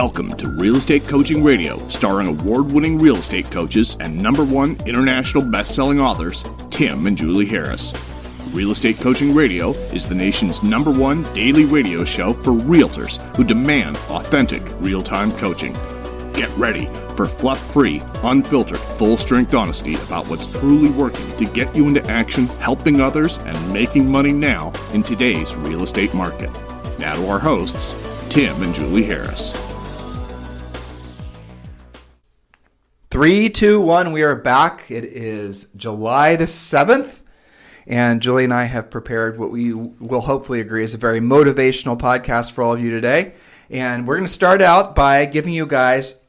Welcome to Real Estate Coaching Radio, starring award-winning real estate coaches and #1 international best-selling authors, Tim and Julie Harris. Real Estate Coaching Radio is the nation's #1 daily radio show for realtors who demand authentic, real-time coaching. Get ready for fluff-free, unfiltered, full-strength honesty about what's truly working to get you into action, helping others, and making money now in today's real estate market. Now to our hosts, Tim and Julie Harris. 3, 2, 1, we are back. It is July the 7th, and Julie and I have prepared what we will hopefully agree is a very motivational podcast for all of you today. And we're going to start out by giving you guys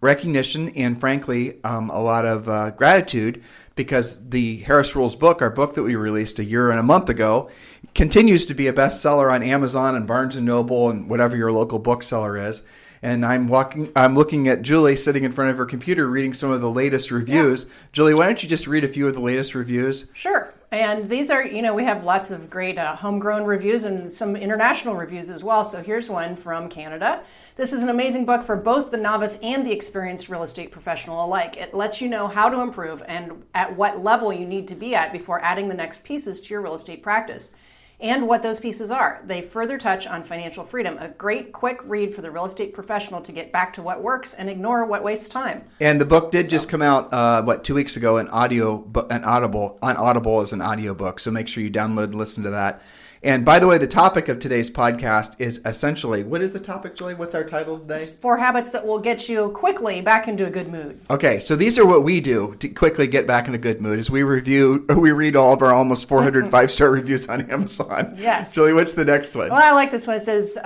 recognition and, frankly, a lot of gratitude because the Harris Rules book, our book that we released a year and a month ago, continues to be a bestseller on Amazon and Barnes & Noble and whatever your local bookseller is. And I'm looking at Julie sitting in front of her computer reading some of the latest reviews. Yeah. Julie, why don't you just read a few of the latest reviews? Sure. And these are, we have lots of great homegrown reviews and some international reviews as well. So here's one from Canada. This is an amazing book for both the novice and the experienced real estate professional alike. It lets you know how to improve and at what level you need to be at before adding the next pieces to your real estate practice. And what those pieces are. They further touch on financial freedom. A great quick read for the real estate professional to get back to what works and ignore what wastes time. And the book did just come out, 2 weeks ago, on Audible as an audiobook. So make sure you download and listen to that. And by the way, the topic of today's podcast is essentially, what is the topic, Julie? What's our title today? 4 habits that will get you quickly back into a good mood. Okay, so these are what we do to quickly get back in a good mood. Is we read all of our almost 400 5-star reviews on Amazon. Yes. Julie, what's the next one? Well, I like this one. It says,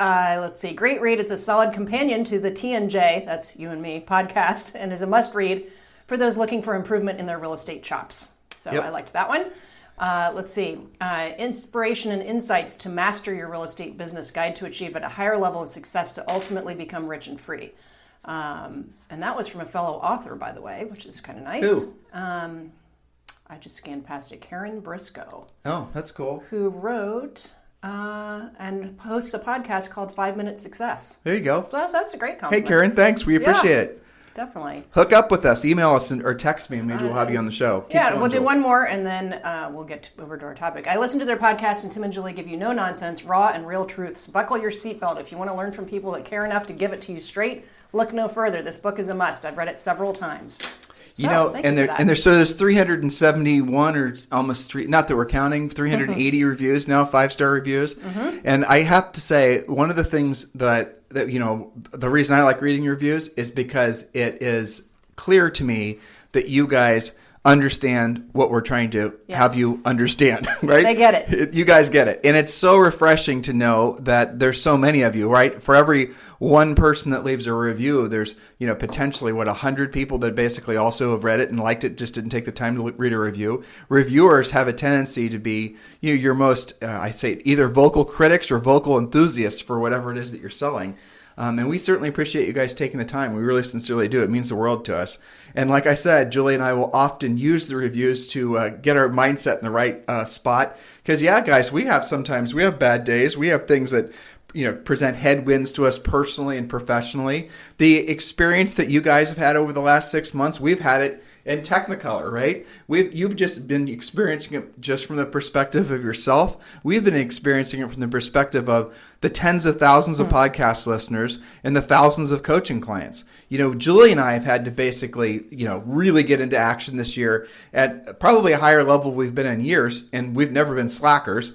great read. It's a solid companion to the T&J, that's you and me, podcast, and is a must read for those looking for improvement in their real estate chops. So yep. I liked that one. Inspiration and insights to master your real estate business, guide to achieve at a higher level of success to ultimately become rich and free. And that was from a fellow author, by the way, which is kind of nice. Who? I just scanned past it. Karen Briscoe. Oh, that's cool. Who wrote and hosts a podcast called 5 Minute Success. There you go. So that's a great compliment. Hey, Karen, thanks. We appreciate it. Definitely. Hook up with us. Email us or text me, and maybe we'll have you on the show. We'll do one more, and then we'll get over to our topic. I listen to their podcast, and Tim and Julie give you no nonsense, raw and real truths. Buckle your seatbelt. If you want to learn from people that care enough to give it to you straight, look no further. This book is a must. I've read it several times. There's 371 or almost not that we're counting, 380 reviews now, 5-star reviews. Mm-hmm. And I have to say, one of the things the reason I like reading reviews is because it is clear to me that you guys understand what we're trying to have you understand, right? They get it. You guys get it. And it's so refreshing to know that there's so many of you, right? For every one person that leaves a review, there's, potentially 100 people that basically also have read it and liked it, just didn't take the time to read a review. Reviewers have a tendency to be your most, I'd say, either vocal critics or vocal enthusiasts for whatever it is that you're selling. And we certainly appreciate you guys taking the time. We really sincerely do. It means the world to us. And like I said, Julie and I will often use the reviews to get our mindset in the right spot. Because, guys, we have bad days. We have things that present headwinds to us personally and professionally. The experience that you guys have had over the last 6 months, we've had it in Technicolor, right? You've just been experiencing it just from the perspective of yourself. We've been experiencing it from the perspective of the tens of thousands of podcast listeners and the thousands of coaching clients. Julie and I have had to basically, really get into action this year at probably a higher level we've been in years, and we've never been slackers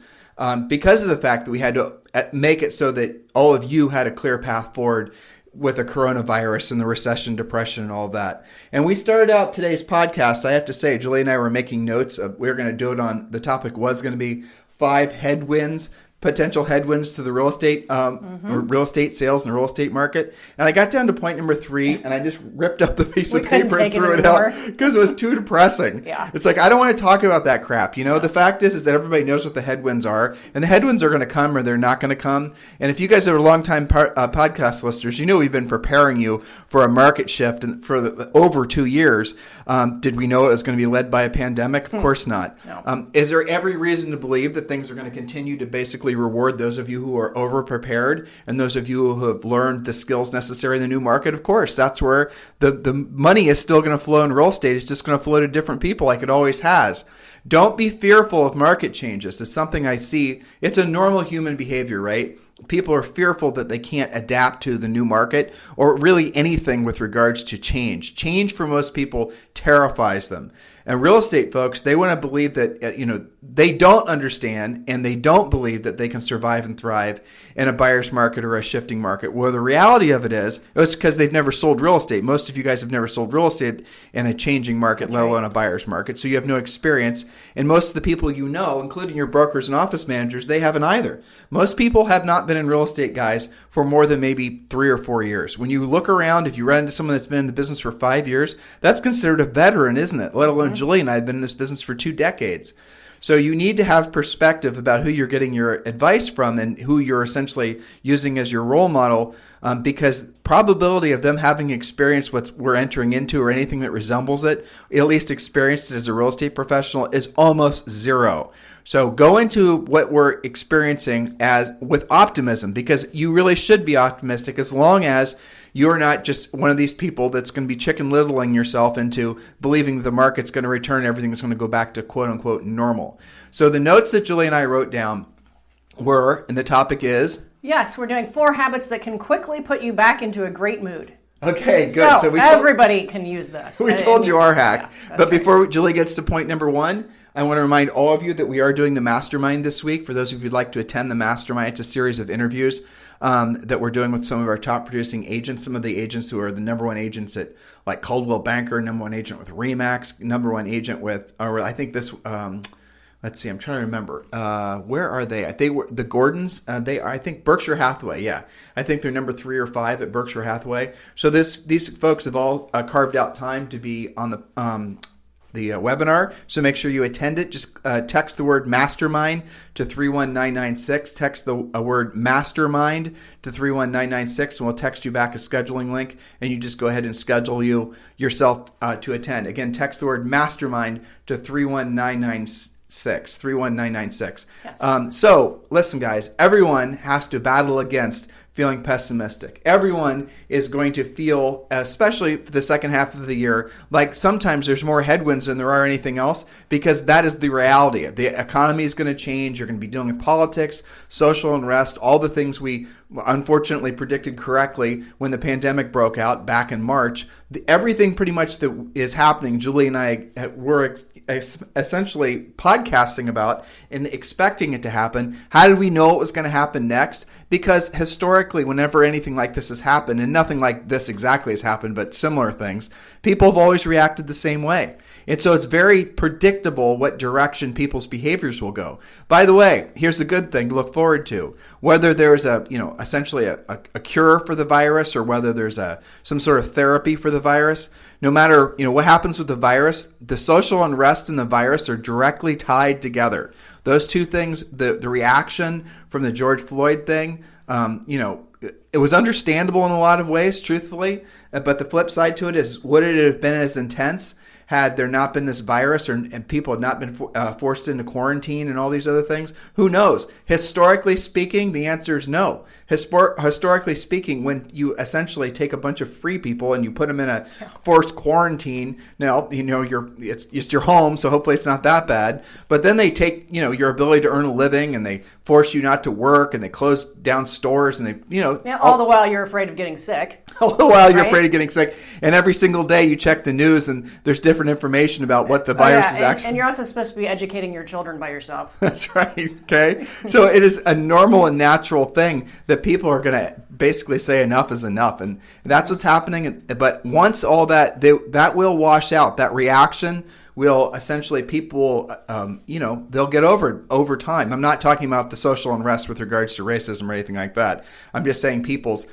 because of the fact that we had to make it so that all of you had a clear path forward with the coronavirus and the recession, depression, and all that. And we started out today's podcast, I have to say, Julie and I were making notes. We were going to do it on, the topic was going to be 5 potential headwinds to the real estate or real estate sales and real estate market. And I got down to point number 3, and I just ripped up the piece of paper and threw it out because it was too depressing. Yeah. It's like, I don't want to talk about that crap. The fact is that everybody knows what the headwinds are, and the headwinds are going to come or they're not going to come. And if you guys are longtime podcast listeners, we've been preparing you for a market shift for over 2 years. Did we know it was going to be led by a pandemic? Of course not. No. Is there every reason to believe that things are going to continue to basically absolutely reward those of you who are over-prepared and those of you who have learned the skills necessary in the new market. Of course, that's where the money is still going to flow in real estate. It's just going to flow to different people like it always has. Don't be fearful of market changes. It's something I see. It's a normal human behavior, right? People are fearful that they can't adapt to the new market or really anything with regards to change. Change for most people terrifies them. And real estate folks, they want to believe that, they don't understand and they don't believe that they can survive and thrive in a buyer's market or a shifting market. Well, the reality of it is, it's because they've never sold real estate. Most of you guys have never sold real estate in a changing market, let alone a buyer's market. So you have no experience. And most of the people you know, including your brokers and office managers, they haven't either. Most people have not been in real estate, guys, for more than maybe 3 or 4 years. When you look around, if you run into someone that's been in the business for 5 years, that's considered a veteran, isn't it? Let alone Julie and I have been in this business for 2 decades. So you need to have perspective about who you're getting your advice from and who you're essentially using as your role model, because probability of them having experienced what we're entering into or anything that resembles it, at least experienced it as a real estate professional, is almost zero. So go into what we're experiencing with optimism, because you really should be optimistic as long as you're not just one of these people that's going to be chicken littling yourself into believing the market's going to return and everything's going to go back to quote unquote normal. So the notes that Julie and I wrote down were, and the topic is? Yes, we're doing 4 habits that can quickly put you back into a great mood. Okay, good. So everybody can use this. We told you our hack. Yeah, but before Julie gets to point number 1, I want to remind all of you that we are doing the mastermind this week. For those of you who'd like to attend the mastermind, it's a series of interviews that we're doing with some of our top producing agents, some of the agents who are the number 1 agents at like Coldwell Banker, number 1 agent with Remax, number 1 agent with, or I think this, let's see, I'm trying to remember. Where are they? They were the Gordons. They are, I think, Berkshire Hathaway. Yeah, I think they're number 3 or 5 at Berkshire Hathaway. So these folks have all carved out time to be on the webinar. So make sure you attend it. Just text the word mastermind to 31996. Text the word mastermind to 31996, and we'll text you back a scheduling link, and you just go ahead and schedule yourself to attend. Again, text the word mastermind to 31996. Yes. So listen, guys, everyone has to battle against feeling pessimistic. Everyone is going to feel, especially for the second half of the year, like sometimes there's more headwinds than there are anything else, because that is the reality. The economy is going to change. You're going to be dealing with politics, social unrest, all the things we unfortunately predicted correctly when the pandemic broke out back in March. Everything pretty much that is happening, Julie and I were essentially podcasting about and expecting it to happen. How did we know it was going to happen next? Because historically, whenever anything like this has happened, and nothing like this exactly has happened, but similar things, people have always reacted the same way. And so it's very predictable what direction people's behaviors will go. By the way, here's a good thing to look forward to. Whether there's essentially a cure for the virus, or whether there's some sort of therapy for the virus, no matter what happens with the virus, the social unrest and the virus are directly tied together. Those two things, the reaction from the George Floyd thing, it was understandable in a lot of ways, truthfully. But the flip side to it is, would it have been as intense had there not been this virus, and people had not been forced into quarantine and all these other things? Who knows? Historically speaking, the answer is no. Historically speaking, when you essentially take a bunch of free people and you put them in a forced quarantine, now it's your home, so hopefully it's not that bad. But then they take your ability to earn a living, and they force you not to work, and they close down stores, and they all the while you're afraid of getting sick. All the while you're afraid of getting sick, and every single day you check the news, and there's different information about what the virus is actually. And you're also supposed to be educating your children by yourself. That's right. Okay, so it is a normal and natural thing that people are going to basically say enough is enough, and that's what's happening. But once all that will wash out, that reaction will essentially, people, they'll get over it over time. I'm not talking about the social unrest with regards to racism or anything like that. I'm just saying people's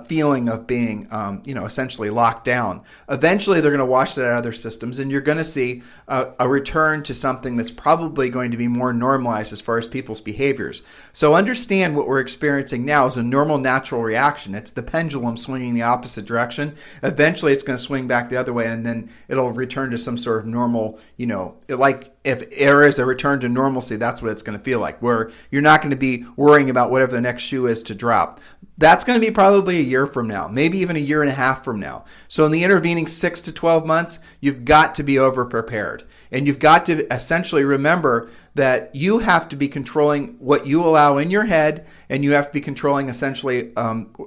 feeling of being, essentially locked down. Eventually, they're going to wash that out of their systems, and you're going to see a return to something that's probably going to be more normalized as far as people's behaviors. So understand what we're experiencing now is a normal, natural reaction. It's the pendulum swinging the opposite direction. Eventually, it's going to swing back the other way, and then it'll return to some sort of normal normal, like if there is a return to normalcy, that's what it's going to feel like, where you're not going to be worrying about whatever the next shoe is to drop. That's going to be probably a year from now, maybe even a year and a half from now. So in the intervening 6 to 12 months, you've got to be over prepared. And you've got to essentially remember that you have to be controlling what you allow in your head, and you have to be controlling essentially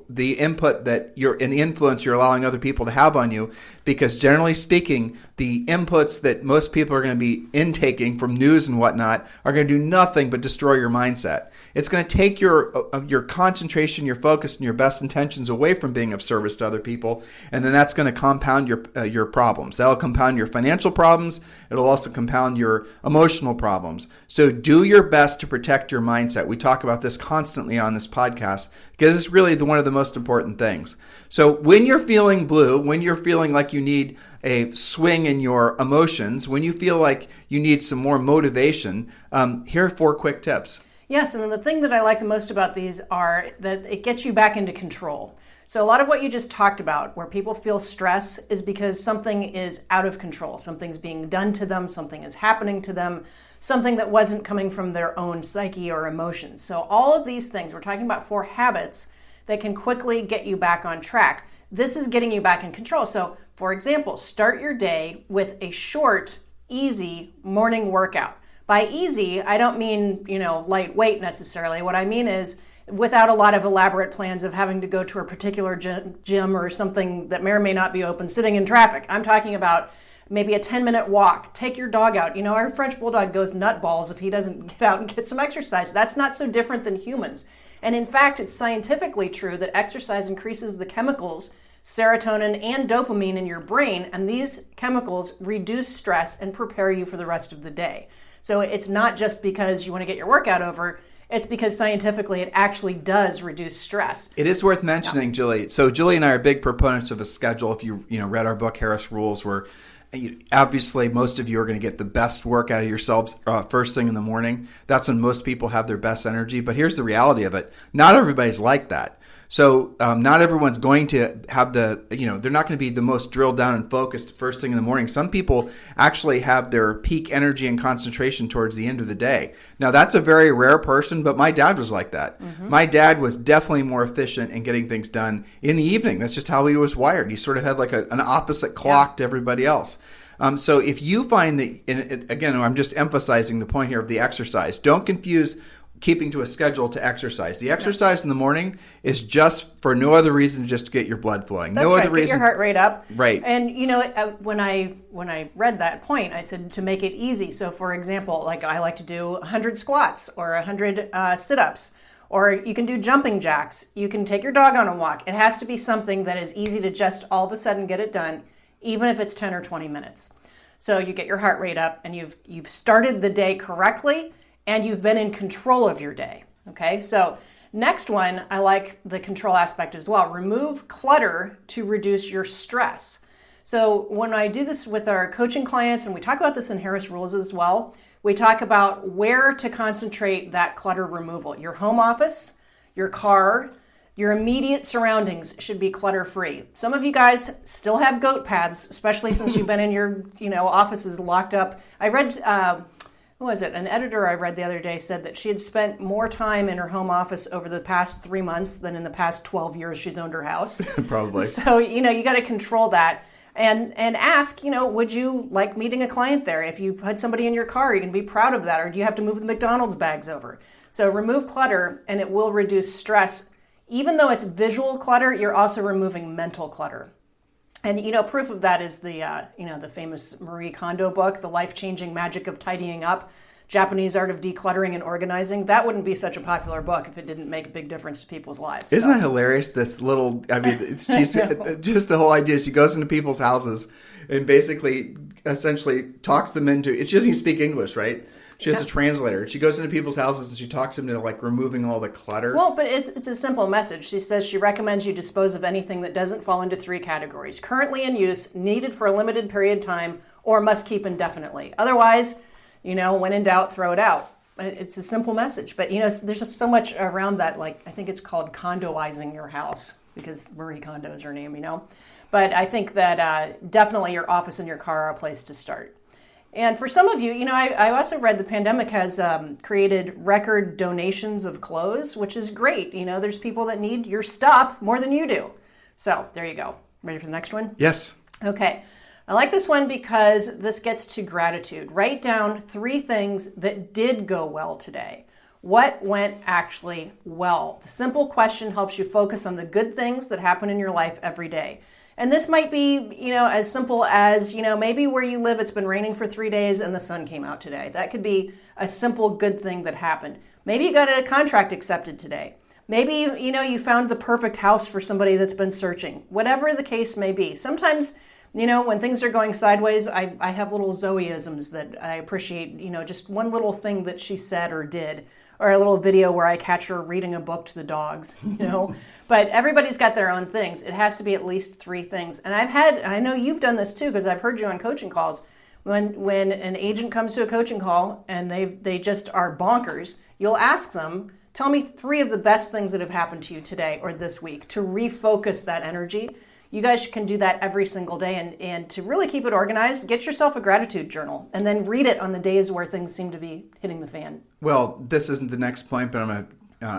the input that you're and the influence you're allowing other people to have on you. Because generally speaking, the inputs that most people are going to be intaking from news and whatnot are going to do nothing but destroy your mindset. It's going to take your concentration, your focus, and your best intentions away from being of service to other people, and then that's going to compound your problems. That'll compound your financial problems. It'll also compound your emotional problems. So do your best to protect your mindset. We talk about this constantly on this podcast because it's really one of the most important things. So when you're feeling blue, when you're feeling like you need a swing in your emotions, when you feel like you need some more motivation, here are 4 quick tips. Yes, and then the thing that I like the most about these are that it gets you back into control. So a lot of what you just talked about, where people feel stress, is because something is out of control. Something's being done to them, something is happening to them, something that wasn't coming from their own psyche or emotions. So all of these things, we're talking about 4 habits that can quickly get you back on track. This is getting you back in control. So for example, start your day with a short, easy morning workout. By easy, I don't mean, lightweight necessarily. What I mean is without a lot of elaborate plans of having to go to a particular gym or something that may or may not be open, sitting in traffic. I'm talking about maybe a 10-minute walk. Take your dog out. Our French Bulldog goes nutballs if he doesn't get out and get some exercise. That's not so different than humans. And in fact, it's scientifically true that exercise increases the chemicals serotonin and dopamine in your brain, and these chemicals reduce stress and prepare you for the rest of the day. So it's not just because you want to get your workout over, it's because scientifically it actually does reduce stress. It is worth mentioning, Julie. So Julie and I are big proponents of a schedule. If you read our book, Harris Rules, where obviously most of you are going to get the best work out of yourselves first thing in the morning. That's when most people have their best energy. But here's the reality of it. Not everybody's like that. So not everyone's going to have they're not going to be the most drilled down and focused first thing in the morning. Some people actually have their peak energy and concentration towards the end of the day. Now, that's a very rare person, but my dad was like that. Mm-hmm. My dad was definitely more efficient in getting things done in the evening. That's just how he was wired. He sort of had like an opposite clock to everybody else. So if you find that, and again, I'm just emphasizing the point here of the exercise. Don't confuse keeping to a schedule to exercise. The exercise in the morning is just for no other reason, just to get your blood flowing. That's no right. other reason. Get your heart rate up. Right. And when I read that point, I said to make it easy. So for example, like I like to do 100 squats or 100 sit-ups, or you can do jumping jacks. You can take your dog on a walk. It has to be something that is easy to just all of a sudden get it done, even if it's 10 or 20 minutes. So you get your heart rate up and you've started the day correctly, and you've been in control of your day, okay? So next one, I like the control aspect as well. Remove clutter to reduce your stress. So when I do this with our coaching clients, and we talk about this in Harris Rules as well, we talk about where to concentrate that clutter removal. Your home office, your car, your immediate surroundings should be clutter-free. Some of you guys still have goat paths, especially since you've been in your offices locked up. I read... Who was it? An editor I read the other day said that she had spent more time in her home office over the past 3 months than in the past 12 years she's owned her house. Probably. So, you got to control that and ask, would you like meeting a client there? If you had somebody in your car, you can be proud of that. Or do you have to move the McDonald's bags over? So remove clutter and it will reduce stress. Even though it's visual clutter, you're also removing mental clutter. And, proof of that is the famous Marie Kondo book, The Life-Changing Magic of Tidying Up, Japanese Art of Decluttering and Organizing. That wouldn't be such a popular book if it didn't make a big difference to people's lives. Isn't that hilarious? It's just the whole idea. She goes into people's houses and basically, essentially talks them into, she doesn't even speak English, right? She has a translator. She goes into people's houses and she talks them into removing all the clutter. Well, but it's a simple message. She says she recommends you dispose of anything that doesn't fall into 3 categories: currently in use, needed for a limited period of time, or must keep indefinitely. Otherwise, when in doubt, throw it out. It's a simple message. But, there's just so much around that. I think it's called condoizing your house because Marie Kondo is her name, But I think that definitely your office and your car are a place to start. And for some of you, I also read the pandemic has created record donations of clothes, which is great. There's people that need your stuff more than you do. So there you go. Ready for the next one? Yes. Okay. I like this one because this gets to gratitude. Write down 3 things that did go well today. What went actually well? The simple question helps you focus on the good things that happen in your life every day. And this might be, as simple as, maybe where you live, it's been raining for 3 days and the sun came out today. That could be a simple good thing that happened. Maybe you got a contract accepted today. Maybe, you found the perfect house for somebody that's been searching. Whatever the case may be. Sometimes, when things are going sideways, I have little Zoe-isms that I appreciate, just one little thing that she said or did, or a little video where I catch her reading a book to the dogs, But everybody's got their own things. It has to be at least 3 things. And I know you've done this too, because I've heard you on coaching calls. When an agent comes to a coaching call and they just are bonkers, you'll ask them, tell me 3 of the best things that have happened to you today or this week to refocus that energy. You guys can do that every single day. And to really keep it organized, get yourself a gratitude journal and then read it on the days where things seem to be hitting the fan. Well, this isn't the next point, but I'm going to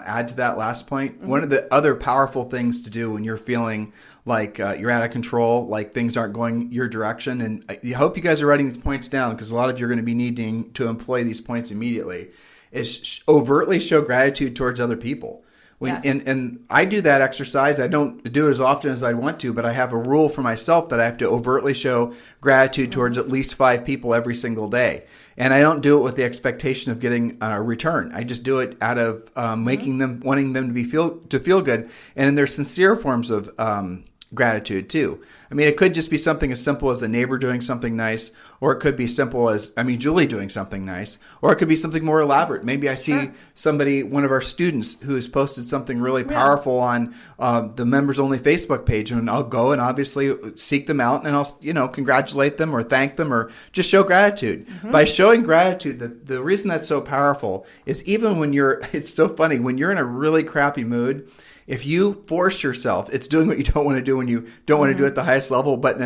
add to that last point. One of the other powerful things to do when you're feeling like you're out of control, like things aren't going your direction, and I hope you guys are writing these points down because a lot of you are going to be needing to employ these points immediately, is overtly show gratitude towards other people. Yes. And I do that exercise. I don't do it as often as I want to, but I have a rule for myself that I have to overtly show gratitude towards at least 5 people every single day. And I don't do it with the expectation of getting a return. I just do it out of wanting them to feel good, and in their sincere forms of gratitude too. I mean, it could just be something as simple as a neighbor doing something nice, or it could be simple as, Julie doing something nice, or it could be something more elaborate. Maybe I see somebody, one of our students who has posted something really powerful on the members only Facebook page, and I'll go and obviously seek them out and I'll, congratulate them or thank them or just show gratitude. By showing gratitude, the reason that's so powerful is even when it's so funny, when you're in a really crappy mood, if you force yourself, it's doing what you don't want to do when you don't want to do it at the highest level, but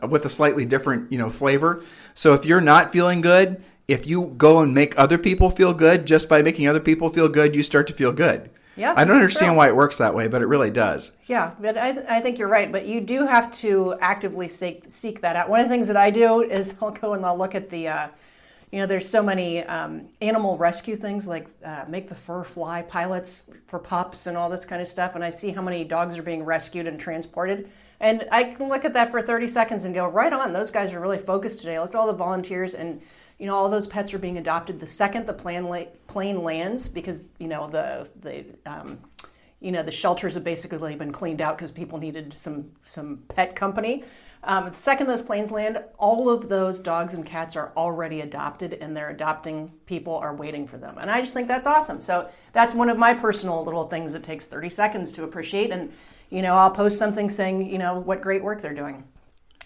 with a slightly different, flavor. So if you're not feeling good, if you go and make other people feel good, just by making other people feel good, you start to feel good. Yeah, I don't understand why it works that way, but it really does. Yeah, but I think you're right. But you do have to actively seek that out. One of the things that I do is I'll go and I'll look at the there's so many animal rescue things like make the fur fly pilots for pups and all this kind of stuff. And I see how many dogs are being rescued and transported. And I can look at that for 30 seconds and go, right on, those guys are really focused today. Look at all the volunteers and, all those pets are being adopted the second the plane lands because, the shelters have basically been cleaned out because people needed some pet company. The second those planes land, all of those dogs and cats are already adopted and their adopting people are waiting for them. And I just think that's awesome. So that's one of my personal little things that takes 30 seconds to appreciate. And, I'll post something saying, what great work they're doing.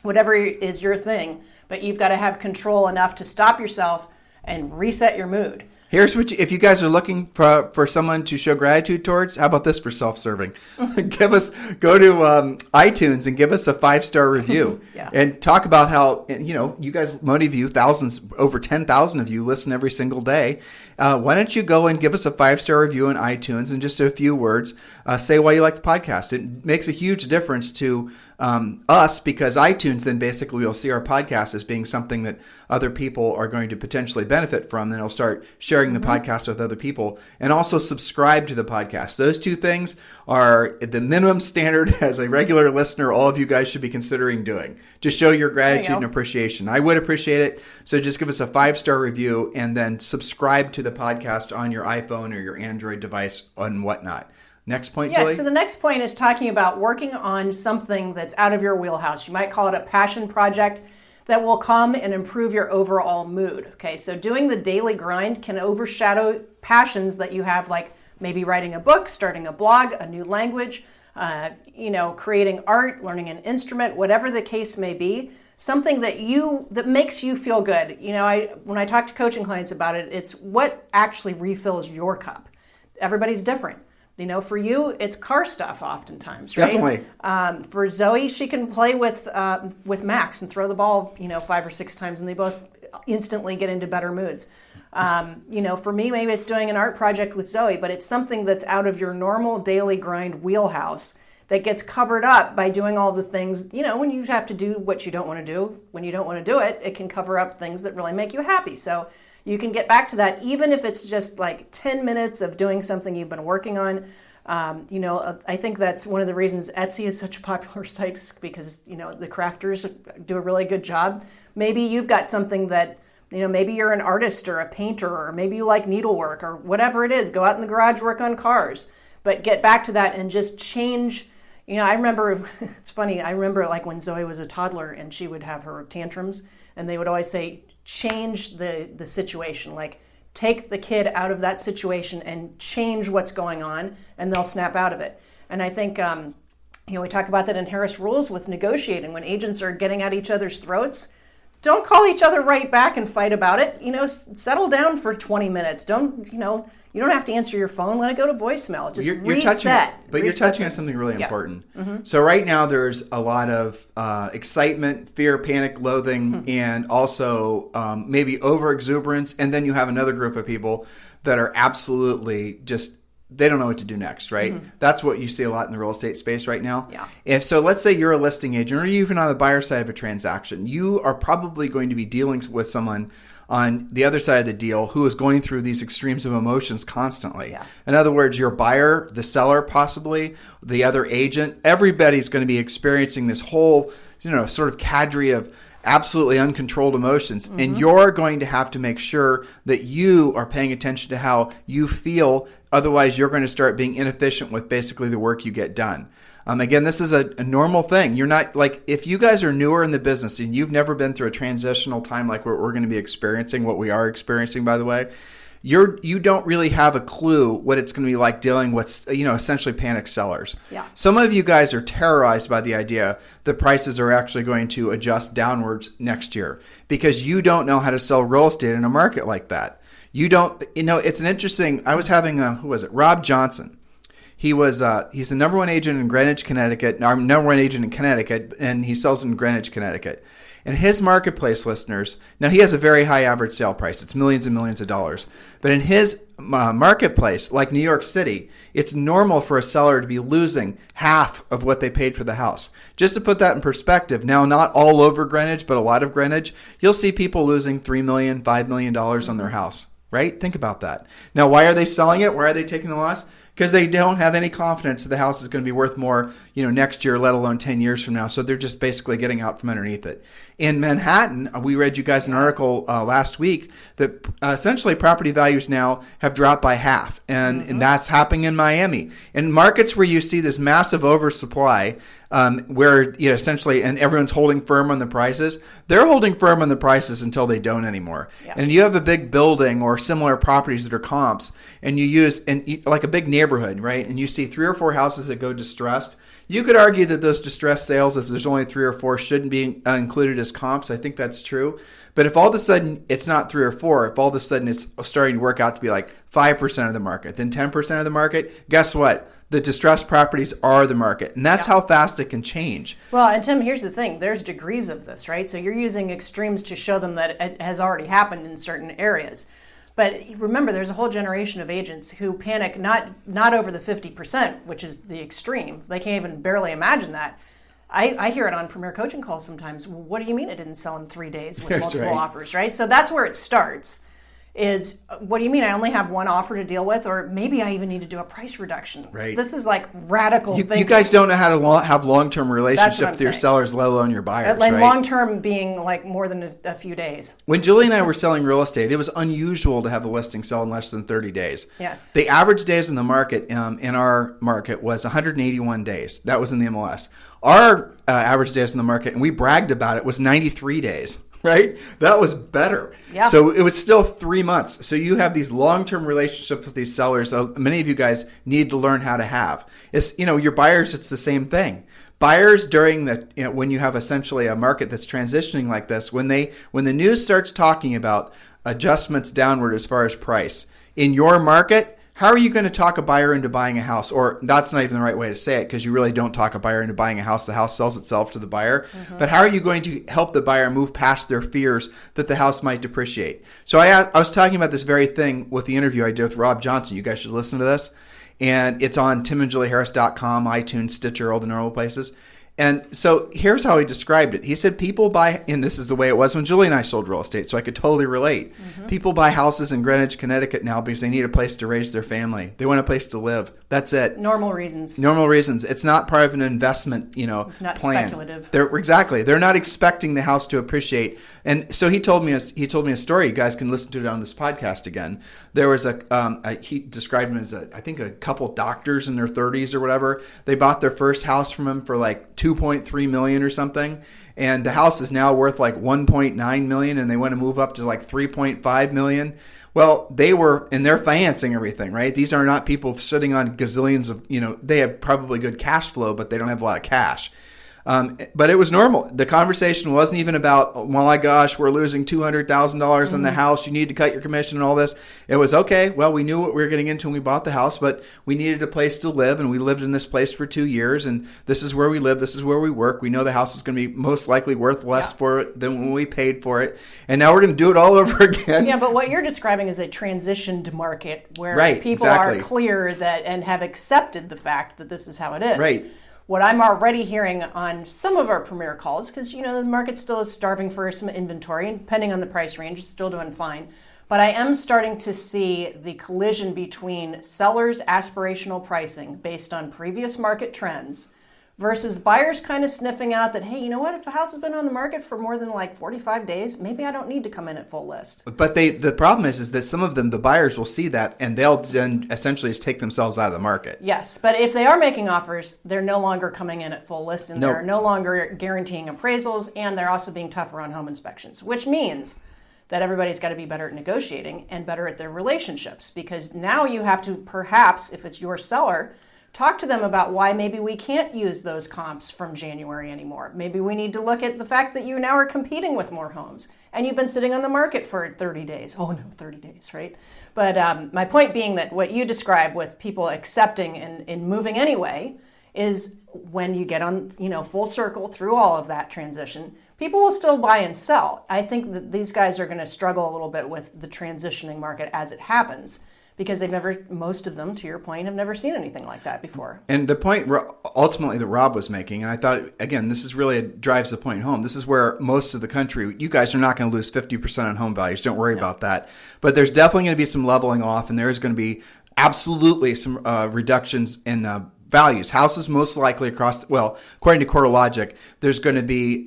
Whatever is your thing, but you've got to have control enough to stop yourself and reset your mood. Here's what if you guys are looking for someone to show gratitude towards, how about this for self-serving? Go to iTunes and give us a 5-star review and talk about how, you guys, many of you, thousands, over 10,000 of you listen every single day. Why don't you go and give us a 5-star review on iTunes and just a few words, say why you like the podcast. It makes a huge difference to us because iTunes then basically will see our podcast as being something that other people are going to potentially benefit from. Then they'll start sharing the podcast with other people and also subscribe to the podcast. Those 2 things are the minimum standard as a regular listener all of you guys should be considering doing. Just show your gratitude and appreciation. I would appreciate it. So just give us a 5-star review and then subscribe to the podcast on your iPhone or your Android device and whatnot. Next point, Julie? So the next point is talking about working on something that's out of your wheelhouse. You might call it a passion project that will come and improve your overall mood. Okay, so doing the daily grind can overshadow passions that you have, like maybe writing a book, starting a blog, a new language, creating art, learning an instrument, whatever the case may be. Something that makes you feel good. When I talk to coaching clients about it, it's what actually refills your cup. Everybody's different. For you, it's car stuff oftentimes, right? Definitely. For Zoe, she can play with Max and throw the ball, 5 or 6 times, and they both instantly get into better moods. For me, maybe it's doing an art project with Zoe, but it's something that's out of your normal daily grind wheelhouse that gets covered up by doing all the things, when you have to do what you don't want to do. When you don't want to do it, it can cover up things that really make you happy. So you can get back to that, even if it's just like 10 minutes of doing something you've been working on. I think that's one of the reasons Etsy is such a popular site, because, the crafters do a really good job. Maybe you've got something that, maybe you're an artist or a painter, or maybe you like needlework or whatever it is. Go out in the garage, work on cars, but get back to that and just change. I remember, it's funny, I remember like when Zoe was a toddler and she would have her tantrums, and they would always say, change the situation. Like, take the kid out of that situation and change what's going on, and they'll snap out of it. And I think, we talk about that in Harris Rules with negotiating. When agents are getting at each other's throats, don't call each other right back and fight about it. Settle down for 20 minutes. You don't have to answer your phone. Let it go to voicemail. Just reset. You're touching on something really important. Mm-hmm. So right now there's a lot of excitement, fear, panic, loathing, and also maybe over-exuberance. And then you have another group of people that are absolutely just, they don't know what to do next, right? Mm-hmm. That's what you see a lot in the real estate space right now. Yeah. So let's say you're a listing agent, or even on the buyer side of a transaction. You are probably going to be dealing with someone on the other side of the deal who is going through these extremes of emotions constantly. Yeah. In other words, your buyer, the seller, possibly the other agent, everybody's going to be experiencing this whole, sort of cadre of absolutely uncontrolled emotions. Mm-hmm. And you're going to have to make sure that you are paying attention to how you feel. Otherwise, you're going to start being inefficient with basically the work you get done. Again, this is a normal thing. You're not like, if you guys are newer in the business and you've never been through a transitional time like what we're going to be experiencing, what we are experiencing, by the way, you don't really have a clue what it's going to be like dealing with, essentially panicked sellers. Yeah. Some of you guys are terrorized by the idea that prices are actually going to adjust downwards next year because you don't know how to sell real estate in a market like that. You don't, it's an interesting, I was having, who was it? Rob Johnson. He's the number one agent in Greenwich, Connecticut, and he sells in Greenwich, Connecticut. And his marketplace listeners, now he has a very high average sale price. It's millions and millions of dollars. But in his marketplace, like New York City, it's normal for a seller to be losing half of what they paid for the house. Just to put that in perspective, now not all over Greenwich, but a lot of Greenwich, you'll see people losing $3 million, $5 million on their house. Right? Think about that. Now, why are they selling it? Why are they taking the loss? Because they don't have any confidence that the house is going to be worth more, next year, let alone 10 years from now. So they're just basically getting out from underneath it. In Manhattan, we read you guys an article last week that essentially property values now have dropped by half. And that's happening in Miami. In markets where you see this massive oversupply, where essentially, and everyone's holding firm on the prices, they're holding firm on the prices until they don't anymore. Yeah. And you have a big building or similar properties that are comps, and you use like a big neighborhood, right? And you see 3 or 4 houses that go distressed. You could argue that those distressed sales, if there's only 3 or 4, shouldn't be included as comps. I think that's true. But if all of a sudden it's not 3 or 4, if all of a sudden it's starting to work out to be like 5% of the market, then 10% of the market, guess what? The distressed properties are the market. And that's how fast it can change. Well, and Tim, here's the thing. There's degrees of this, right? So you're using extremes to show them that it has already happened in certain areas. But remember, there's a whole generation of agents who panic not over the 50%, which is the extreme. They can't even barely imagine that. I hear it on Premier Coaching calls sometimes. Well, what do you mean it didn't sell in 3 days with multiple offers, right? So that's where it starts. Is what do you mean I only have one offer to deal with, or maybe I even need to do a price reduction? Right. This is like radical thinking. You guys don't know how to have long-term relationship with your sellers, let alone your buyers, like right? Long-term being like more than a few days. When Julie and I were selling real estate, it was unusual to have a listing sell in less than 30 days. Yes. The average days in the market, in our market, was 181 days. That was in the MLS. Our average days in the market, and we bragged about it, was 93 days. Right? That was better. Yeah. So it was still 3 months. So you have these long-term relationships with these sellers. Many of you guys need to learn how to have. It's, your buyers, it's the same thing. Buyers during when you have essentially a market that's transitioning like this, when the news starts talking about adjustments downward as far as price in your market, how are you going to talk a buyer into buying a house? Or that's not even the right way to say it, because you really don't talk a buyer into buying a house. The house sells itself to the buyer. But how are you going to help the buyer move past their fears that the house might depreciate? So I was talking about this very thing with the interview I did with Rob Johnson. You guys should listen to this. And it's on timandjulieharris.com, iTunes, Stitcher, all the normal places. And so here's how he described it. He said people buy, and this is the way it was when Julie and I sold real estate, so I could totally relate. People buy houses in Greenwich, Connecticut now because they need a place to raise their family. They want a place to live. That's it. Normal reasons. Normal reasons. It's not part of an investment, it's not plan. Speculative. Exactly. They're not expecting the house to appreciate. And so he told me a story. You guys can listen to it on this podcast again. There was he described him as I think a couple doctors in their 30s or whatever. They bought their first house from him for like $2.3 million or something, and the house is now worth like $1.9 million, and they want to move up to like $3.5 million. Well, they're financing everything, right? These are not people sitting on gazillions of, they have probably good cash flow, but they don't have a lot of cash. But it was normal. The conversation wasn't even about, oh my gosh, we're losing $200,000 in the house. You need to cut your commission and all this. It was, okay, well, we knew what we were getting into when we bought the house, but we needed a place to live, and we lived in this place for 2 years, and this is where we live. This is where we work. We know the house is going to be most likely worth less for it than when we paid for it. And now we're going to do it all over again. Yeah, but what you're describing is a transitioned market where people exactly. are clear that and have accepted the fact that this is how it is. Right. What I'm already hearing on some of our premier calls, because the market still is starving for some inventory, and depending on the price range, it's still doing fine. But I am starting to see the collision between sellers' aspirational pricing based on previous market trends versus buyers kind of sniffing out that, hey, you know what? If a house has been on the market for more than like 45 days, maybe I don't need to come in at full list. But the problem is that some of them, the buyers will see that, and they'll then essentially just take themselves out of the market. Yes, but if they are making offers, they're no longer coming in at full list, and they're no longer guaranteeing appraisals, and they're also being tougher on home inspections, which means that everybody's got to be better at negotiating and better at their relationships, because now you have to perhaps, if it's your seller, talk to them about why maybe we can't use those comps from January anymore. Maybe we need to look at the fact that you now are competing with more homes and you've been sitting on the market for 30 days. Oh no, 30 days, right? But my point being that what you describe with people accepting and moving anyway is when you get on, full circle through all of that transition, people will still buy and sell. I think that these guys are going to struggle a little bit with the transitioning market as it happens, because most of them, to your point, have never seen anything like that before. And the point ultimately that Rob was making, and I thought, again, this is really drives the point home. This is where most of the country, you guys are not going to lose 50% on home values. Don't worry about that. But there's definitely going to be some leveling off, and there's going to be absolutely some reductions in values. Houses most likely according to CoreLogic, there's going to be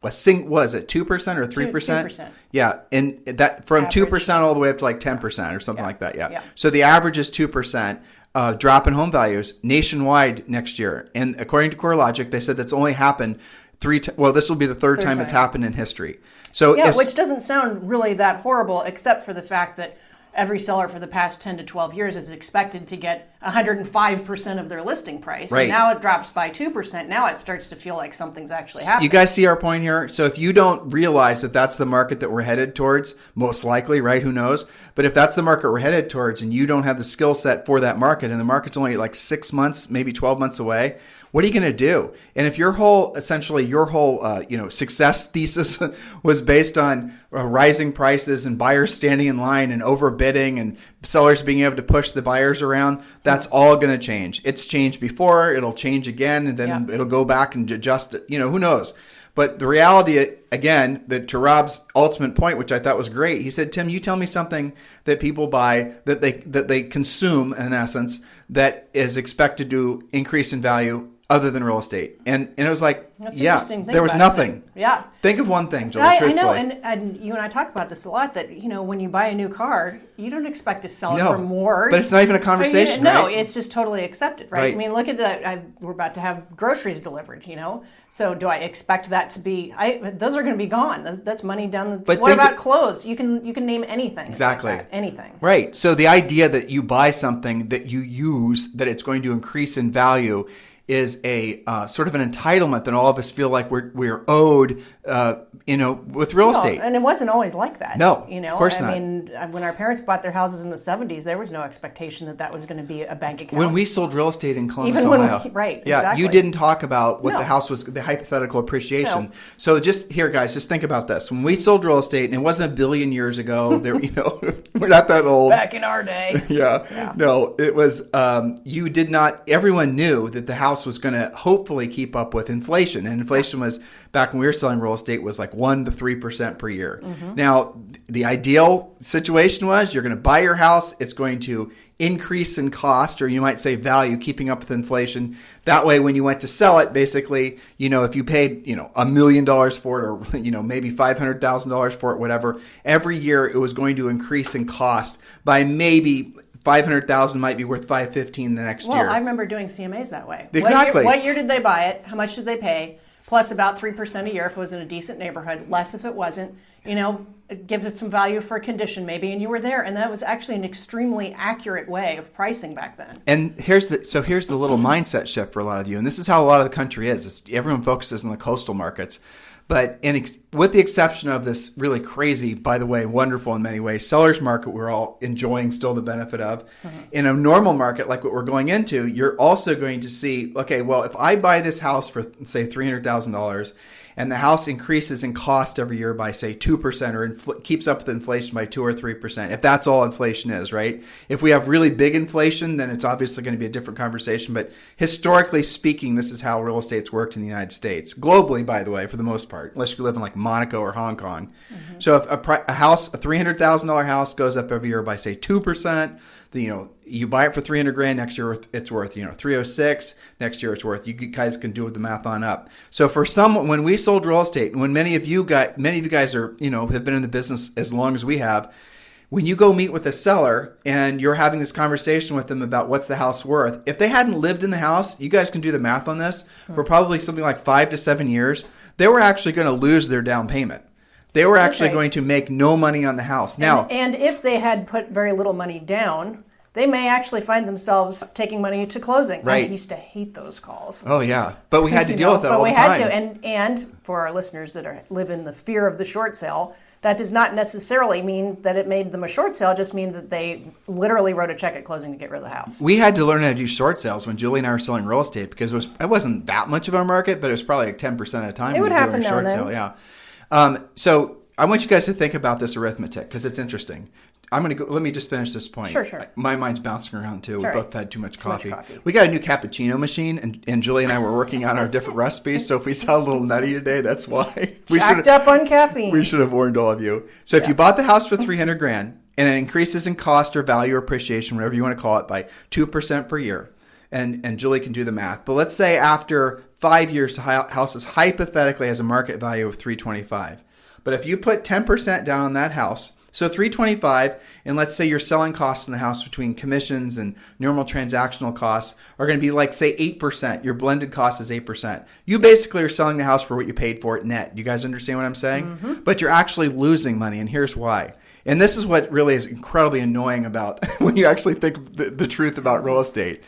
was it 2% or 3%? 2%. Yeah, and that from average. 2% all the way up to like 10% or something like that. Yeah. So the average is 2% drop in home values nationwide next year. And according to CoreLogic, they said that's only happened this will be the third time it's happened in history. So which doesn't sound really that horrible, except for the fact that every seller for the past 10 to 12 years is expected to get 105% of their listing price. Right. And now it drops by 2%. Now it starts to feel like something's actually happening. You guys see our point here? So if you don't realize that that's the market that we're headed towards, most likely, right? Who knows? But if that's the market we're headed towards and you don't have the skill set for that market, and the market's only like 6 months, maybe 12 months away, what are you going to do? And if your whole success thesis was based on rising prices and buyers standing in line and overbidding and sellers being able to push the buyers around, that's all going to change. It's changed before, it'll change again, and then it'll go back and adjust. Who knows? But the reality, again, that to Rob's ultimate point, which I thought was great, he said, Tim, you tell me something that people buy, that they consume, in essence, that is expected to increase in value other than real estate. And it was like, there was nothing. Yeah. Think of one thing, Joel, truthfully. I know, and you and I talk about this a lot, that, when you buy a new car, you don't expect to sell it for more. But it's not even a conversation, right? No, it's just totally accepted, right? I mean, look at we're about to have groceries delivered, So do I expect that to be, those are going to be gone. That's money down the, what about clothes? You can name anything. Exactly. Like anything. Right. So the idea that you buy something that you use, that it's going to increase in value, is a sort of an entitlement that all of us feel like we're owed, with real estate. And it wasn't always like that. No, of course not. I mean, when our parents bought their houses in the 70s, there was no expectation that was going to be a bank account. When we sold real estate in Columbus, Even when Ohio, right, yeah, exactly. you didn't talk about what No. the house was, the hypothetical appreciation. No. So just here, guys, just think about this. When we sold real estate, and it wasn't a billion years ago, there, we're not that old. Back in our day. Yeah. No, it was, everyone knew that the house was going to hopefully keep up with inflation. And inflation was, back when we were selling real estate, was like 1% to 3% per year. Mm-hmm. Now, the ideal situation was you're going to buy your house, it's going to increase in cost, or you might say value, keeping up with inflation. That way, when you went to sell it, basically, if you paid, $1 million for it, or, maybe $500,000 for it, whatever, every year it was going to increase in cost by maybe $500,000 might be worth $515 the next year. Well, I remember doing CMAs that way. Exactly. What year did they buy it? How much did they pay? Plus about 3% a year if it was in a decent neighborhood, less if it wasn't. It gives it some value for a condition maybe, and you were there, and that was actually an extremely accurate way of pricing back then. And here's the little mindset shift for a lot of you, and this is how a lot of the country is. Everyone focuses on the coastal markets. But with the exception of this really crazy, by the way, wonderful in many ways, seller's market we're all enjoying still the benefit of. Mm-hmm. In a normal market like what we're going into, you're also going to see, okay, well, if I buy this house for, say, $300,000 and the house increases in cost every year by, say, 2% or keeps up with inflation by 2 or 3%, if that's all inflation is, right? If we have really big inflation, then it's obviously going to be a different conversation. But historically speaking, this is how real estate's worked in the United States. Globally, by the way, for the most part, unless you live in like Monaco or Hong Kong. Mm-hmm. So if a $300,000 house goes up every year by, say, 2%, you buy it for $300,000, next year it's worth, $306,000, next year it's worth, you guys can do the math on up. So for someone, when we sold real estate, and when many of you guys are, have been in the business as long as we have, when you go meet with a seller and you're having this conversation with them about what's the house worth, if they hadn't lived in the house, you guys can do the math on this, for probably something like 5 to 7 years, they were actually going to lose their down payment. They were actually going to make no money on the house. Now, and if they had put very little money down, they may actually find themselves taking money to closing. Right. I used to hate those calls. Oh yeah, but we had to deal with that all the time. But we had to, and for our listeners that live in the fear of the short sale, that does not necessarily mean that it made them a short sale. It just means that they literally wrote a check at closing to get rid of the house. We had to learn how to do short sales when Julie and I were selling real estate because it wasn't that much of our market, but it was probably like 10% of the time. It would happen now and then. Sale, yeah. So I want you guys to think about this arithmetic because it's interesting. Let me just finish this point. Sure. My mind's bouncing around too. We both had too much coffee. We got a new cappuccino machine, and Julie and I were working on our different recipes. So if we sound a little nutty today, that's why. Jacked up on caffeine. We should have warned all of you. So if you bought the house for $300,000 and it increases in cost or value or appreciation, whatever you want to call it, by 2% per year, and Julie can do the math. But let's say after 5 years, the house is hypothetically has a market value of $325,000. But if you put 10% down on that house, so $325,000, and let's say your selling costs in the house between commissions and normal transactional costs are going to be like, say, 8%. Your blended cost is 8%. You basically are selling the house for what you paid for it net. You guys understand what I'm saying? Mm-hmm. But you're actually losing money, and here's why. And this is what really is incredibly annoying about when you actually think the truth about real estate.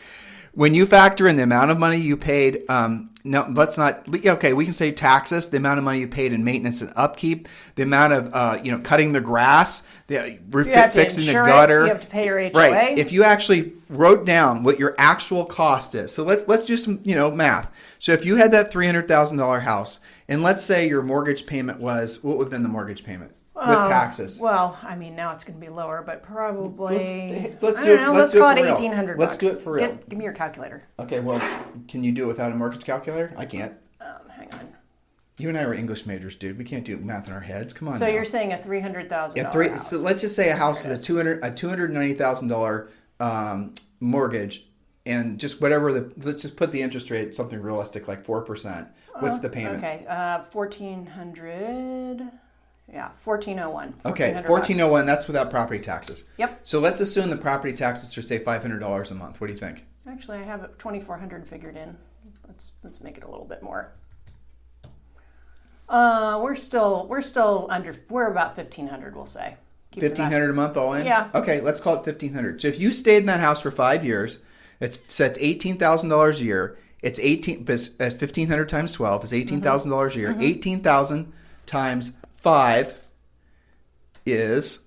When you factor in the amount of money you paid, we can say taxes, the amount of money you paid in maintenance and upkeep, the amount of, cutting the grass, fixing the gutter. You have to pay your HOA. Right. If you actually wrote down what your actual cost is. So let's do some, math. So if you had that $300,000 house, and let's say your mortgage payment was, what would have been the mortgage payment? With taxes. Well, I mean, now it's going to be lower, but probably, let's call it $1,800. Let's do it for real. Give me your calculator. Okay, well, can you do it without a mortgage calculator? I can't. Hang on. You and I are English majors, dude. We can't do math in our heads. Come on. So you're saying a $300,000 house. So let's just say a house with a $290,000 mortgage, and just let's just put the interest rate something realistic like 4%. What's the payment? Okay, $1,400. Yeah, $1,401. Okay, $1,401. That's without property taxes. Yep. So let's assume the property taxes are say $500 a month. What do you think? Actually, I have it $2,400 figured in. Let's make it a little bit more. We're about $1,500. We'll say. $1,500 a month all in. Yeah. Okay, let's call it $1,500. So if you stayed in that house for 5 years, that's $18,000 a year, It's 1,500 times 12 is $18,000 a year. 18,000 times 5 is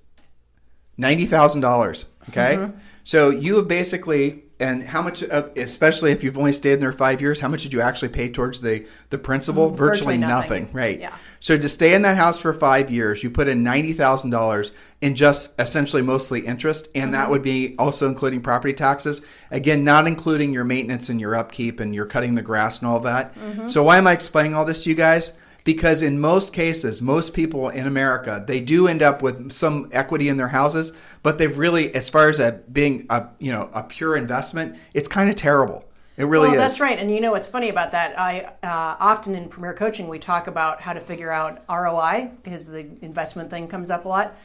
$90,000. Okay, so you have basically, and how much, especially if you've only stayed in there 5 years, how much did you actually pay towards the principal? Virtually nothing, right? Yeah. So to stay in that house for 5 years, you put in $90,000 in just essentially mostly interest, and that would be also including property taxes. Again, not including your maintenance and your upkeep and your cutting the grass and all that. So why am I explaining all this to you guys? Because in most cases, most people in America, they do end up with some equity in their houses, but they've really, as far as being a pure investment, it's kind of terrible. It really is. That's right. And you know what's funny about that? I often in Premier Coaching, we talk about how to figure out ROI because the investment thing comes up a lot.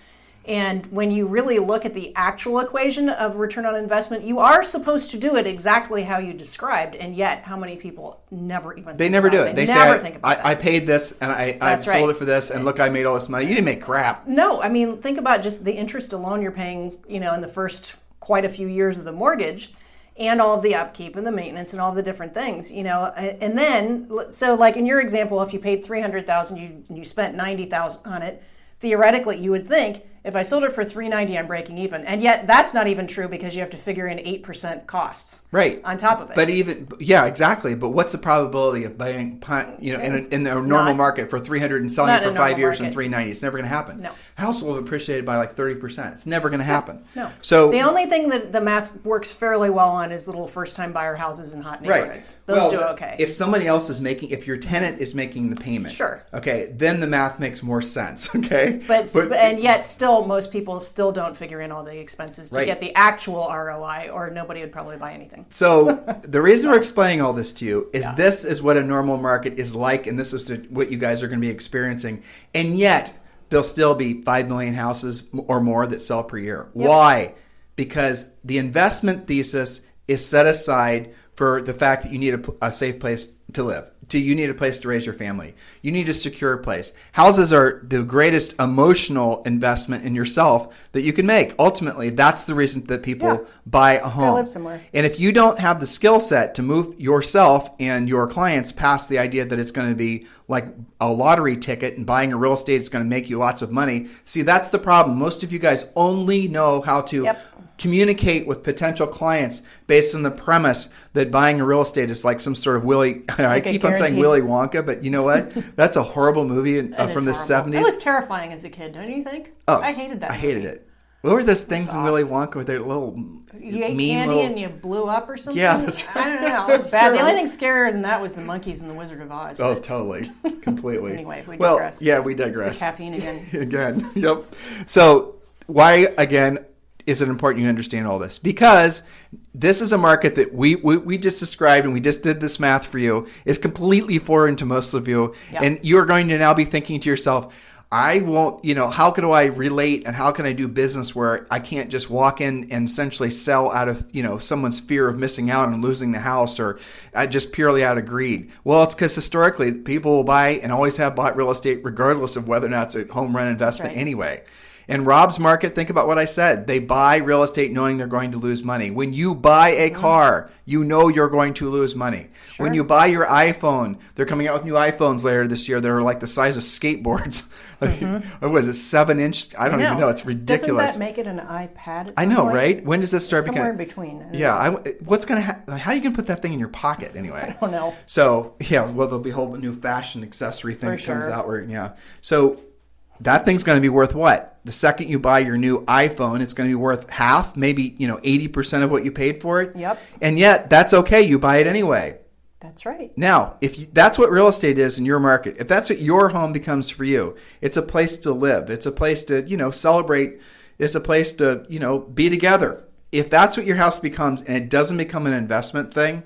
And when you really look at the actual equation of return on investment, you are supposed to do it exactly how you described. And yet, how many people never even They never do it. They say, think about that. I paid this and I sold it for this, and look, I made all this money. You didn't make crap. No, I mean, think about just the interest alone you're paying, in the first quite a few years of the mortgage, and all of the upkeep and the maintenance and all the different things, and then, so like in your example, if you paid $300,000, you spent $90,000 on it, theoretically, you would think, if I sold it for $390, I'm breaking even. And yet that's not even true because you have to figure in 8% costs on top of it. But exactly. But what's the probability of buying, in the normal market for $300 and selling it for 5 years and $390? It's never going to happen. No. House will have appreciated by like 30%. It's never going to happen. No. So the only thing that the math works fairly well on is little first-time buyer houses in hot neighborhoods. Those do okay. If somebody else is if your tenant is making the payment, sure. Okay, then the math makes more sense. Okay. But and yet still, most people still don't figure in all the expenses to get the actual ROI, or nobody would probably buy anything. So the reason we're explaining all this to you is this is what a normal market is like, and this is what you guys are going to be experiencing. And yet, there'll still be 5 million houses or more that sell per year. Yep. Why? Because the investment thesis is set aside for the fact that you need a safe place to live. You need a place to raise your family. You need a secure place. Houses are the greatest emotional investment in yourself that you can make. Ultimately, that's the reason that people buy a home. Live somewhere. And if you don't have the skill set to move yourself and your clients past the idea that it's going to be like a lottery ticket and buying a real estate is going to make you lots of money, see, that's the problem. Most of you guys only know how to communicate with potential clients based on the premise that buying a real estate is like some sort of I keep on saying Willy Wonka, but you know what? That's a horrible movie from the 70s. It was terrifying as a kid, don't you think? Oh, I hated that movie. I hated it. What were those things in Willy Wonka with their little you ate candy and you blew up or something? Yeah, that's right. I don't know. It was bad. The only thing scarier than that was the monkeys and the Wizard of Oz. Oh, totally. Completely. Anyway, we digress. Well, yeah, we digress. It's the caffeine again. Again, yep. So why, again, is it important you understand all this? Because this is a market that we just described, and we just did this math for you, is completely foreign to most of you. Yep. And you're going to now be thinking to yourself, I won't, how can I relate and how can I do business where I can't just walk in and essentially sell out of, someone's fear of missing out and losing the house, or just purely out of greed? Well, it's because historically people will buy and always have bought real estate regardless of whether or not it's a home run investment anyway. In Rob's market, think about what I said. They buy real estate knowing they're going to lose money. When you buy a car, you know you're going to lose money. Sure. When you buy your iPhone, they're coming out with new iPhones later this year that are like the size of skateboards. What was it, 7-inch? I don't even know. It's ridiculous. Doesn't that make it an iPad? I know, right? When does this start becoming? Somewhere in between. What's going to happen? How are you going to put that thing in your pocket anyway? I don't know. So, there'll be a whole new fashion accessory thing that comes out. So that thing's going to be worth what? The second you buy your new iPhone, it's going to be worth half, maybe 80% of what you paid for it. Yep. And yet, that's okay. You buy it anyway. That's right. Now, that's what real estate is in your market, if that's what your home becomes for you, it's a place to live. It's a place to celebrate. It's a place to be together. If that's what your house becomes, and it doesn't become an investment thing,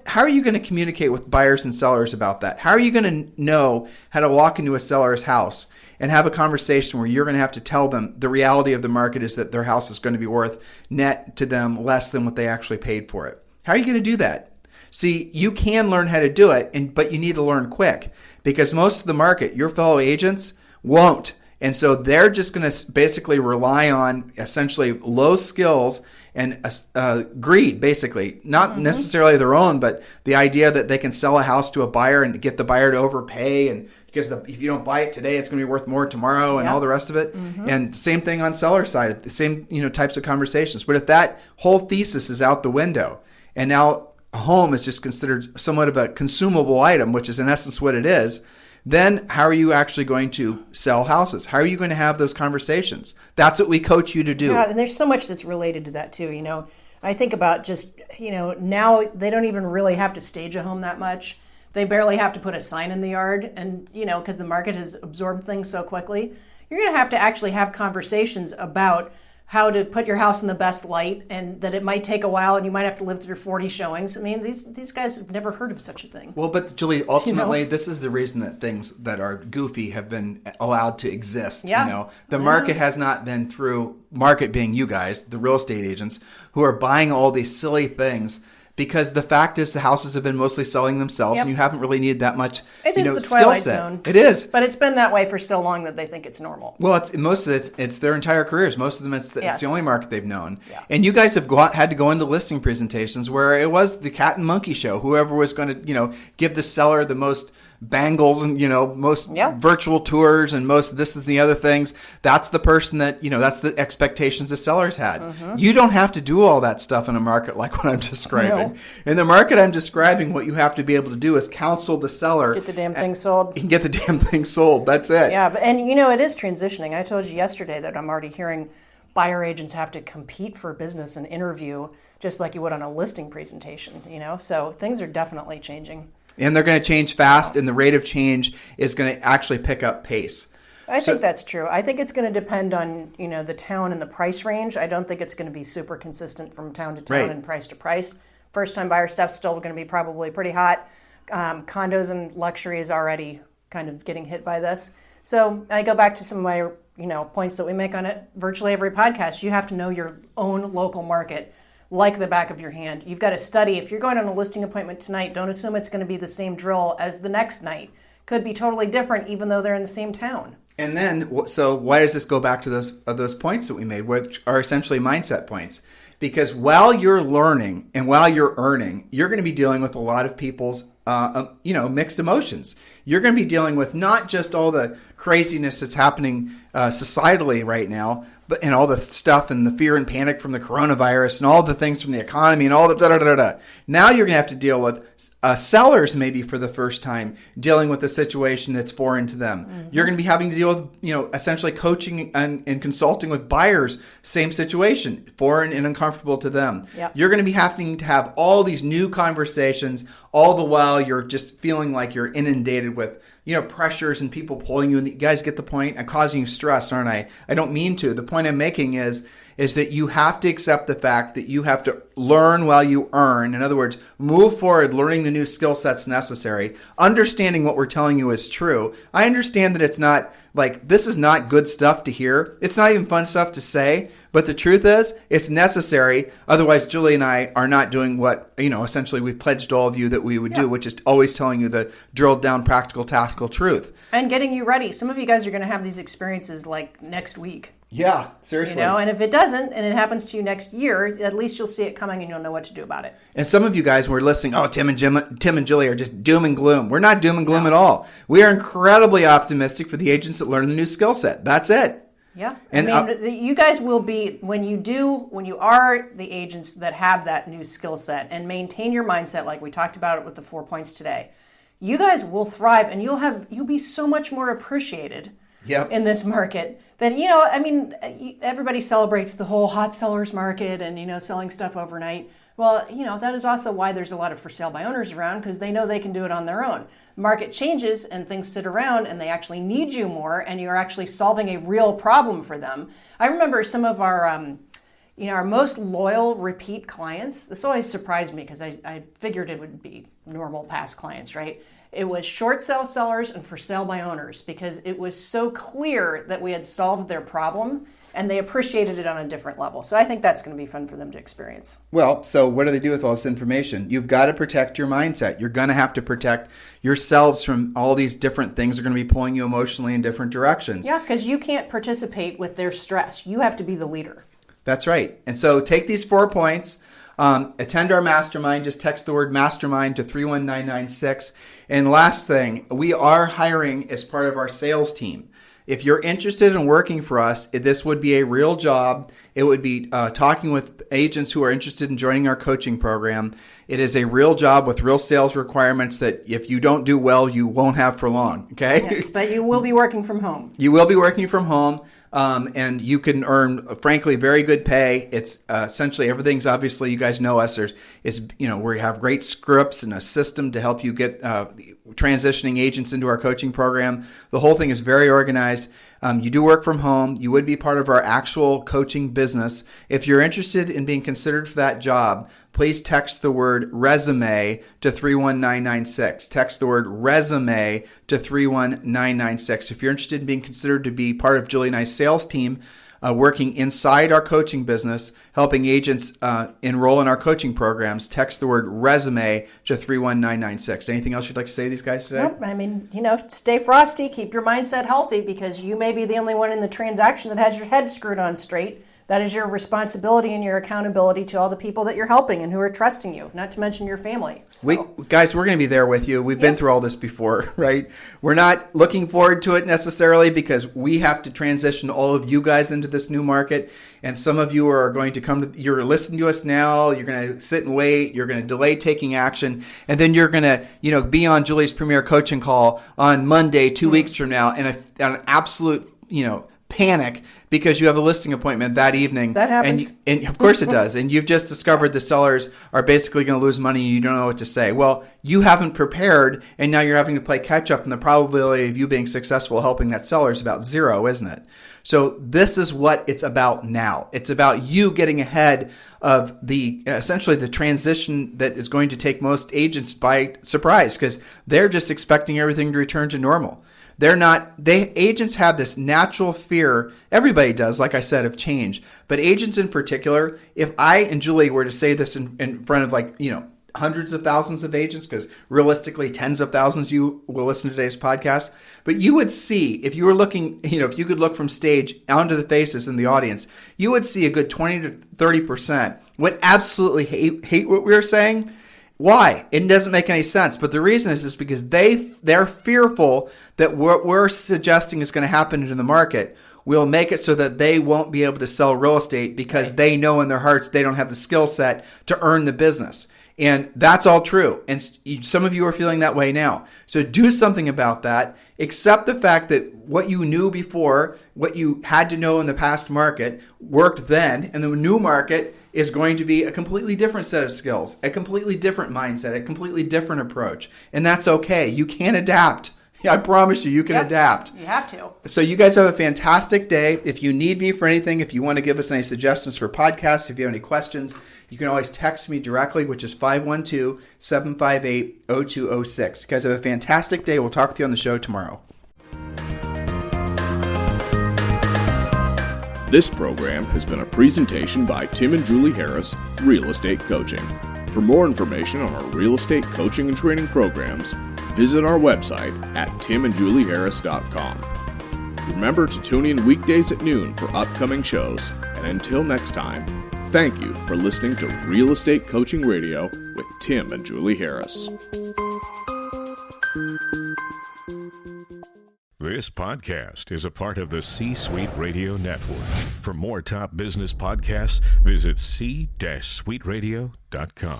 how are you going to communicate with buyers and sellers about that? How are you going to know how to walk into a seller's house and have a conversation where you're going to have to tell them the reality of the market is that their house is going to be worth net to them less than what they actually paid for it? How are you going to do that? See, you can learn how to do it, but you need to learn quick, because most of the market, your fellow agents, won't. And so they're just going to basically rely on essentially low skills and greed, basically. Not necessarily their own, but the idea that they can sell a house to a buyer and get the buyer to overpay, and because if you don't buy it today, it's going to be worth more tomorrow, and all the rest of it. And same thing on seller side, the same types of conversations. But if that whole thesis is out the window, and now a home is just considered somewhat of a consumable item, which is in essence what it is, then how are you actually going to sell houses? How are you going to have those conversations? That's what we coach you to do. Yeah, and there's so much that's related to that too. I think about just, now they don't even really have to stage a home that much. They barely have to put a sign in the yard, and because the market has absorbed things so quickly, you're going to actually have conversations about how to put your house in the best light, and that it might take a while and you might have to live through 40 showings. I mean, these guys have never heard of such a thing. Well, but Julie, ultimately, this is the reason that things that are goofy have been allowed to exist. Yeah. The market has not been through, market being you guys, the real estate agents, who are buying all these silly things. Because the fact is, the houses have been mostly selling themselves, and you haven't really needed that much, it is the skill Twilight set. Zone. It is, but it's been that way for so long that they think it's normal. Well, it's their entire careers. Most of them, it's the only market they've known. Yeah. And you guys have had to go into listing presentations where it was the cat and monkey show. Whoever was going to, give the seller the most bangles and most virtual tours and most this and the other things, that's the person that that's the expectations the sellers had. You don't have to do all that stuff in a market like what I'm describing. No. In the market I'm describing, what you have to be able to do is counsel the seller, get the damn thing sold. You can get the damn thing sold. That's it. Yeah, and it is transitioning. I told you yesterday that I'm already hearing buyer agents have to compete for business and interview just like you would on a listing presentation. So things are definitely changing. And they're going to change fast, and the rate of change is going to actually pick up pace. I think that's true. I think it's going to depend on, the town and the price range. I don't think it's going to be super consistent from town to town and price to price. First-time buyer stuff's still going to be probably pretty hot. Condos and luxury is already kind of getting hit by this. So I go back to some of my, points that we make on it virtually every podcast. You have to know your own local market like the back of your hand. You've got to study. If you're going on a listing appointment tonight, don't assume it's going to be the same drill as the next night. Could be totally different, even though they're in the same town. And then, so why does this go back to those points that we made, which are essentially mindset points? Because while you're learning and while you're earning, you're going to be dealing with a lot of people's, mixed emotions. You're going to be dealing with not just all the craziness that's happening societally right now, and all the stuff and the fear and panic from the coronavirus and all the things from the economy and all the da-da-da-da. Now you're going to have to deal with sellers maybe for the first time dealing with a situation that's foreign to them. You're going to be having to deal with, essentially coaching and consulting with buyers, same situation, foreign and uncomfortable to them. Yep. You're going to be having to have all these new conversations, all the while you're just feeling like you're inundated with pressures and people pulling you. And you guys get the point. I'm causing you stress, aren't I? I don't mean to. The point I'm making is that you have to accept the fact that you have to learn while you earn. In other words, move forward, learning the new skill sets necessary, understanding what we're telling you is true. I understand that it's not like, this is not good stuff to hear. It's not even fun stuff to say. But the truth is, it's necessary. Otherwise, Julie and I are not doing what, essentially we pledged all of you that we would do, which is always telling you the drilled down, practical, tactical truth. And getting you ready. Some of you guys are going to have these experiences like next week. Yeah, seriously. And if it doesn't, and it happens to you next year, at least you'll see it coming and you'll know what to do about it. And some of you guys were listening, Tim and Julie are just doom and gloom. We're not doom and gloom at all. We are incredibly optimistic for the agents that learn the new skill set. That's it. Yeah. You guys will be, when you are the agents that have that new skill set and maintain your mindset like we talked about it with the 4 points today, you guys will thrive and you'll be so much more appreciated in this market. Then, everybody celebrates the whole hot sellers market and, selling stuff overnight. Well, that is also why there's a lot of for sale by owners around, because they know they can do it on their own. Market changes and things sit around and they actually need you more and you're actually solving a real problem for them. I remember some of our, our most loyal repeat clients. This always surprised me because I figured it would be normal past clients, right? It was short sale sellers and for sale by owners, because it was so clear that we had solved their problem and they appreciated it on a different level. So I think that's going to be fun for them to experience. Well, so what do they do with all this information? You've got to protect your mindset. You're going to have to protect yourselves from all these different things that are going to be pulling you emotionally in different directions. Yeah, because you can't participate with their stress. You have to be the leader. That's right. And so take these 4 points. Attend our mastermind. Just text the word mastermind to 31996. And last thing, we are hiring as part of our sales team. If you're interested in working for us, this would be a real job. It would be talking with agents who are interested in joining our coaching program. It is a real job with real sales requirements that if you don't do well, you won't have for long. Okay? Yes, but you will be working from home. You will be working from home. And you can earn, frankly, very good pay. It's essentially everything's obviously, you guys know us. We have great scripts and a system to help you get transitioning agents into our coaching program. The whole thing is very organized. You do work from home. You would be part of our actual coaching business. If you're interested in being considered for that job, please text the word resume to 31996. Text the word resume to 31996. If you're interested in being considered to be part of Julie and I's sales team, working inside our coaching business, helping agents enroll in our coaching programs, text the word resume to 31996. Anything else you'd like to say to these guys today? Nope. I mean, stay frosty, keep your mindset healthy, because you may be the only one in the transaction that has your head screwed on straight. That is your responsibility and your accountability to all the people that you're helping and who are trusting you, not to mention your family. So. We're going to be there with you. We've been through all this before, right? We're not looking forward to it necessarily because we have to transition all of you guys into this new market. And some of you are going to you're listening to us now. You're going to sit and wait. You're going to delay taking action. And then you're going to, be on Julie's premier coaching call on Monday, 2 weeks from now, and an absolute, panic because you have a listing appointment that evening. That happens. And of course it does. And you've just discovered the sellers are basically going to lose money and you don't know what to say. Well, you haven't prepared and now you're having to play catch up, and the probability of you being successful helping that seller is about 0, isn't it? So this is what it's about now. It's about you getting ahead of essentially the transition that is going to take most agents by surprise because they're just expecting everything to return to normal. Agents have this natural fear, everybody does, like I said, of change. But agents in particular, if I and Julie were to say this in front of hundreds of thousands of agents, because realistically tens of thousands you will listen to today's podcast, but you would see, if you were looking, if you could look from stage onto the faces in the audience, you would see a good 20 to 30% would absolutely hate what we were saying. Why? It doesn't make any sense. But the reason is because they're fearful that what we're suggesting is going to happen in the market will make it so that they won't be able to sell real estate because they know in their hearts they don't have the skill set to earn the business. And that's all true. And some of you are feeling that way now. So do something about that. Accept the fact that what you knew before, what you had to know in the past market worked then, and the new market is going to be a completely different set of skills, a completely different mindset, a completely different approach. And that's okay. You can adapt. I promise you can adapt. You have to. So you guys have a fantastic day. If you need me for anything, if you want to give us any suggestions for podcasts, if you have any questions, you can always text me directly, which is 512-758-0206. You guys have a fantastic day. We'll talk with you on the show tomorrow. This program has been a presentation by Tim and Julie Harris, Real Estate Coaching. For more information on our real estate coaching and training programs, visit our website at timandjulieharris.com. Remember to tune in weekdays at noon for upcoming shows. And until next time, thank you for listening to Real Estate Coaching Radio with Tim and Julie Harris. This podcast is a part of the C-Suite Radio Network. For more top business podcasts, visit c-suiteradio.com.